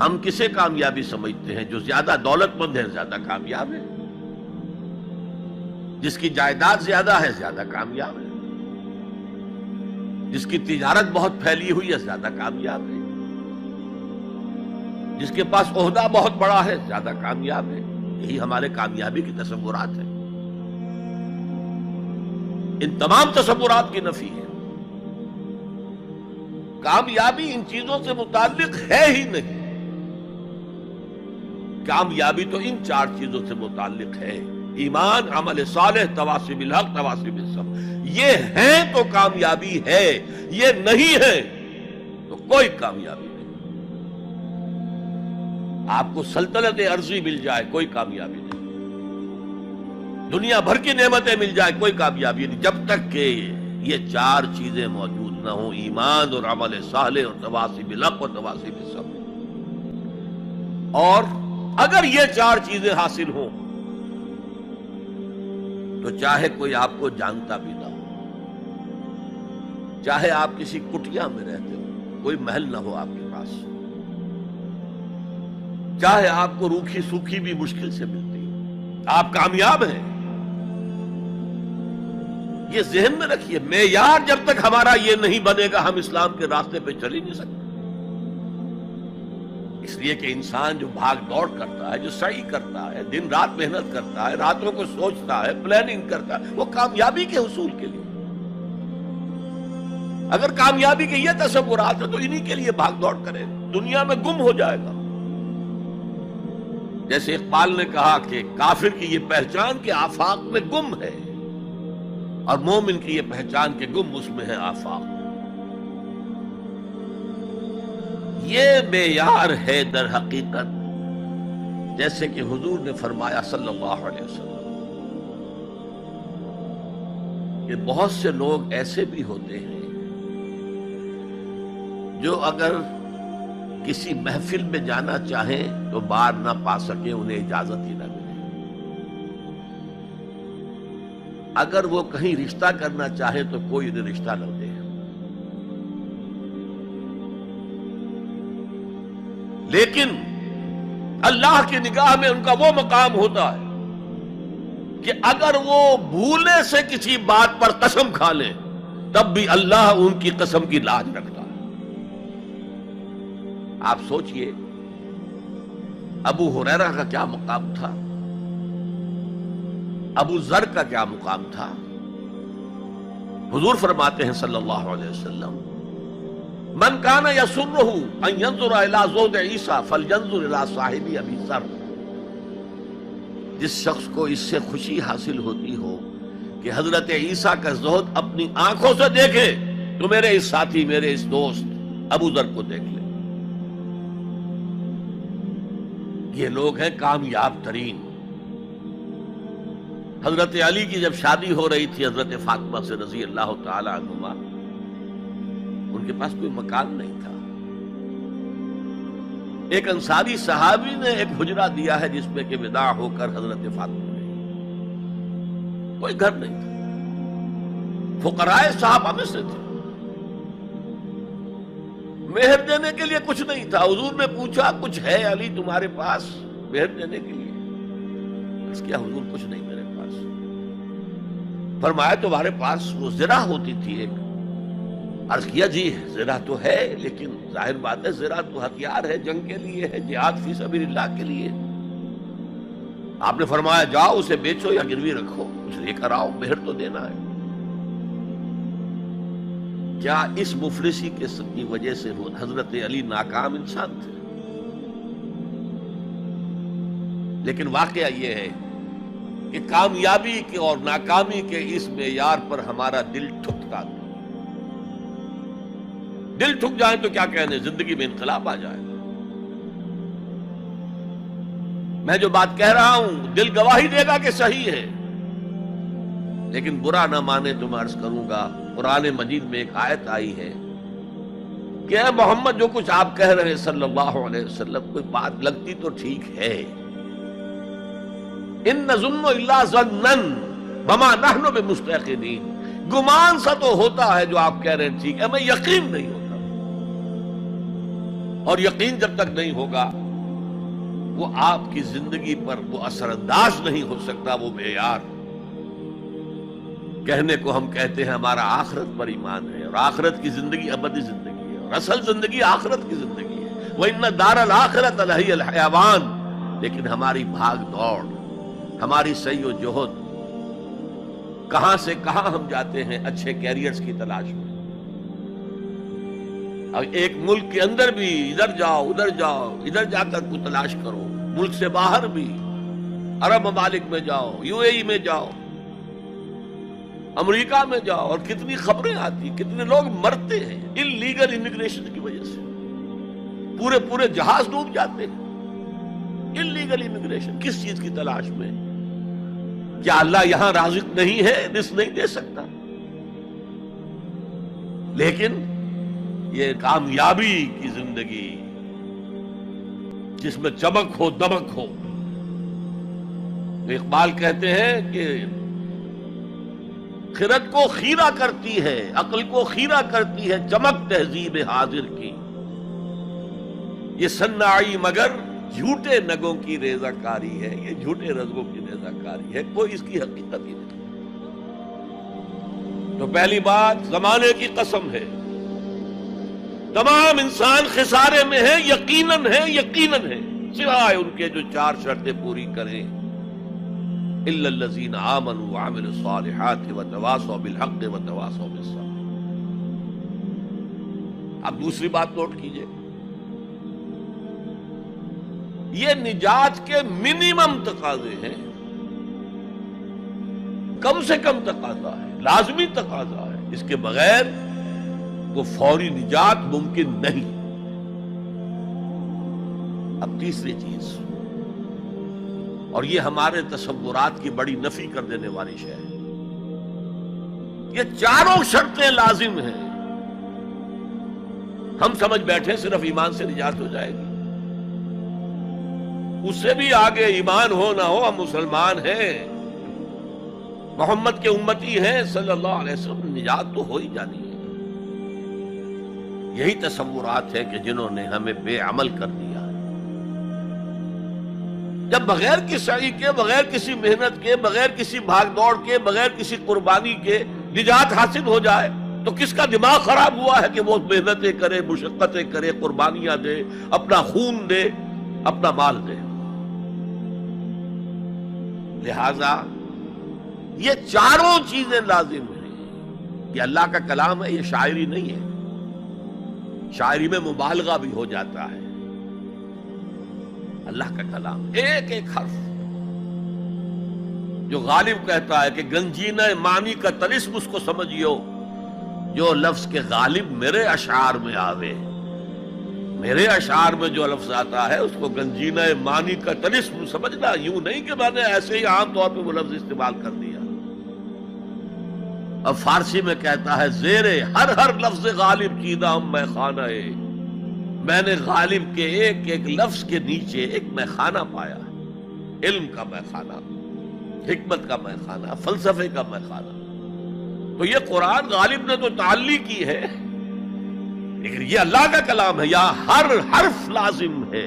ہم کسے کامیابی سمجھتے ہیں؟ جو زیادہ دولت مند ہے زیادہ کامیاب ہے، جس کی جائیداد زیادہ ہے زیادہ کامیاب ہے، جس کی تجارت بہت پھیلی ہوئی ہے زیادہ کامیاب ہے، جس کے پاس عہدہ بہت بڑا ہے زیادہ کامیاب ہے۔ یہی ہمارے کامیابی کی تصورات ہیں۔ ان تمام تصورات کی نفی ہے۔ کامیابی ان چیزوں سے متعلق ہے ہی نہیں۔ کامیابی تو ان چار چیزوں سے متعلق ہے: ایمان، عمل صالح، تواصی بالحق، تواصی بالصبر۔ یہ ہیں تو کامیابی ہے، یہ نہیں ہے تو کوئی کامیابی نہیں۔ آپ کو سلطنت عرضی مل جائے کوئی کامیابی نہیں، دنیا بھر کی نعمتیں مل جائے کوئی کامیابی نہیں، جب تک کہ یہ چار چیزیں موجود نہ ہوں: ایمان اور عمل صالح اور تواصی بالحق اور تواصی بالصبر۔ اور اگر یہ چار چیزیں حاصل ہوں تو چاہے کوئی آپ کو جانتا بھی نہ ہو، چاہے آپ کسی کٹیا میں رہتے ہو، کوئی محل نہ ہو آپ کے پاس، چاہے آپ کو روکھی سوکھی بھی مشکل سے ملتی ہو، آپ کامیاب ہیں۔ یہ ذہن میں رکھیے، معیار جب تک ہمارا یہ نہیں بنے گا ہم اسلام کے راستے پہ چل ہی نہیں سکتے۔ اس لیے کہ انسان جو بھاگ دوڑ کرتا ہے، جو سعی کرتا ہے، دن رات محنت کرتا ہے، راتوں کو سوچتا ہے، پلاننگ کرتا ہے، وہ کامیابی کے حصول کے لیے۔ اگر کامیابی کے یہ تصورات ہیں تو انہی کے لیے بھاگ دوڑ کرے، دنیا میں گم ہو جائے گا۔ جیسے اقبال نے کہا کہ کافر کی یہ پہچان کہ آفاق میں گم ہے، اور مومن کی یہ پہچان کہ گم اس میں ہے آفاق۔ یہ معیار ہے در حقیقت، جیسے کہ حضور نے فرمایا صلی اللہ علیہ وسلم کہ بہت سے لوگ ایسے بھی ہوتے ہیں جو اگر کسی محفل میں جانا چاہیں تو بار نہ پا سکے، انہیں اجازت ہی نہ ملے۔ اگر وہ کہیں رشتہ کرنا چاہے تو کوئی انہیں رشتہ نہ دے۔ لیکن اللہ کی نگاہ میں ان کا وہ مقام ہوتا ہے کہ اگر وہ بھولے سے کسی بات پر قسم کھا لیں تب بھی اللہ ان کی قسم کی لاج رکھتا ہے۔ آپ سوچئے ابو ہریرہ کا کیا مقام تھا، ابو ذر کا کیا مقام تھا۔ حضور فرماتے ہیں صلی اللہ علیہ وسلم: من کان یسرہ ان ینظر الی زہد عیسیٰ فلینظر الی صاحب ابی ذر۔ جس شخص کو اس سے خوشی حاصل ہوتی ہو کہ حضرت عیسیٰ کا زہد اپنی آنکھوں سے دیکھے تو میرے اس ساتھی، میرے اس دوست ابو ذر کو دیکھ لے۔ یہ لوگ ہیں کامیاب ترین۔ حضرت علی کی جب شادی ہو رہی تھی حضرت فاطمہ سے رضی اللہ تعالی عنہما، ان کے پاس کوئی مکان نہیں تھا۔ ایک انصاری صحابی نے ایک حجرہ دیا ہے جس میں کہ وداع ہو کر حضرت فاطمہ نے، کوئی گھر نہیں تھا، فقراء صحابہ میں سے تھے، مہر دینے کے لیے کچھ نہیں تھا۔ حضور نے پوچھا کچھ ہے علی تمہارے پاس مہر دینے کے لیے؟ اس کیا حضور کچھ نہیں میرے پاس۔ فرمایا تمہارے پاس وہ زرہ ہوتی تھی ایک؟ عرض کیا جی زرہ تو ہے، لیکن ظاہر بات ہے زرہ تو ہتھیار ہے، جنگ کے لیے ہے، جہاد فی سبیل اللہ کے لیے۔ آپ نے فرمایا جاؤ اسے بیچو یا گروی رکھو، اسے لے کر آؤ، مہر تو دینا ہے۔ کیا اس مفلسی کی وجہ سے وہ حضرت علی ناکام انسان تھے؟ لیکن واقعہ یہ ہے کہ کامیابی کے اور ناکامی کے اس معیار پر ہمارا دل ٹھکتا ہے۔ دل ٹھک جائے تو کیا کہنے، زندگی میں انقلاب آ جائے گا۔ میں جو بات کہہ رہا ہوں دل گواہی دے گا کہ صحیح ہے، لیکن برا نہ مانے تو میں عرض کروں گا، قرآن مجید میں ایک آیت آئی ہے کہ اے محمد جو کچھ آپ کہہ رہے ہیں صلی اللہ علیہ وسلم، کوئی بات لگتی تو ٹھیک ہے، ان نظن الا ظنا وما نحن بمستيقنين، گمان سا تو ہوتا ہے جو آپ کہہ رہے ہیں ٹھیک ہے، ہمیں یقین نہیں ہوتا۔ اور یقین جب تک نہیں ہوگا وہ آپ کی زندگی پر وہ اثر انداز نہیں ہو سکتا، وہ معیار۔ کہنے کو ہم کہتے ہیں ہمارا آخرت پر ایمان ہے، اور آخرت کی زندگی ابدی زندگی ہے، اور اصل زندگی آخرت کی زندگی ہے۔ وَإِنَّ دَارَ الْآخِرَةَ لَهِيَ الْحَيَوَانُ، لیکن ہماری بھاگ دوڑ، ہماری سعی و جہد، کہاں سے کہاں ہم جاتے ہیں اچھے کیریئرز کی تلاش میں۔ اب ایک ملک کے اندر بھی ادھر جاؤ ادھر جاؤ، ادھر جا کر کو تلاش کرو، ملک سے باہر بھی، عرب ممالک میں جاؤ، یو اے ای میں جاؤ، امریکہ میں جاؤ، اور کتنی خبریں آتی، کتنے لوگ مرتے ہیں انلیگل امیگریشن کی وجہ سے، پورے پورے جہاز ڈوب جاتے ہیں انلیگل امیگریشن۔ کس چیز کی تلاش میں؟ کیا اللہ یہاں رازق نہیں ہے، رزق نہیں دے سکتا؟ لیکن یہ کامیابی کی زندگی جس میں چمک ہو دمک ہو، اقبال کہتے ہیں کہ خرد کو خیرہ کرتی ہے، عقل کو خیرہ کرتی ہے چمک تہذیب حاضر کی، یہ صناعی مگر جھوٹے نگوں کی ریزہ کاری ہے، یہ جھوٹے رزقوں کی ریزہ کاری ہے، کوئی اس کی حقیقت ہی نہیں۔ تو پہلی بات زمانے کی قسم ہے، تمام انسان خسارے میں ہیں، یقیناً ہیں، سوائے ان کے جو چار شرطیں پوری کریں، الا الذین آمنوا وعملوا الصالحات وتواصوا بالحق وتواصوا بالصبر۔ اب دوسری بات نوٹ کیجئے، یہ نجات کے منیمم تقاضے ہیں، کم سے کم تقاضا ہے، لازمی تقاضا ہے، اس کے بغیر وہ فوری نجات ممکن نہیں۔ اب تیسری چیز، اور یہ ہمارے تصورات کی بڑی نفی کر دینے والی شے ہے، یہ چاروں شرطیں لازم ہیں، ہم سمجھ بیٹھے صرف ایمان سے نجات ہو جائے گی، اس سے بھی آگے ایمان ہو نہ ہو ہم مسلمان ہیں، محمد کے امتی ہیں صلی اللہ علیہ وسلم، نجات تو ہو ہی جانی ہے۔ یہی تصورات ہیں کہ جنہوں نے ہمیں بے عمل کر دیا۔ جب بغیر کسی سعی کے، بغیر کسی محنت کے، بغیر کسی بھاگ دوڑ کے، بغیر کسی قربانی کے نجات حاصل ہو جائے تو کس کا دماغ خراب ہوا ہے کہ وہ محنتیں کرے، مشقتیں کرے، قربانیاں دے، اپنا خون دے، اپنا مال دے۔ لہذا یہ چاروں چیزیں لازم ہیں۔ یہ اللہ کا کلام ہے، یہ شاعری نہیں ہے، شاعری میں مبالغہ بھی ہو جاتا ہے۔ اللہ کا کلام ایک ایک حرف، جو غالب کہتا ہے کہ گنجینہ معنی کا طلسم اس کو سمجھیو، جو لفظ کے غالب میرے اشعار میں آوے، میرے اشعار میں جو لفظ آتا ہے اس کو گنجینہ معنی کا طلسم سمجھنا، یوں نہیں کہ میں نے ایسے ہی عام طور پہ وہ لفظ استعمال کر دیا۔ اب فارسی میں کہتا ہے زیرے ہر لفظ غالب چیدہ میں خانہ ہے، میں نے غالب کے ایک ایک لفظ کے نیچے ایک میخانہ پایا، علم کا میخانہ، حکمت کا میخانہ، فلسفے کا میخانہ۔ تو یہ قرآن غالب نے تو تعلیق کی ہے، لیکن یہ اللہ کا کلام ہے، یہاں ہر حرف لازم ہے۔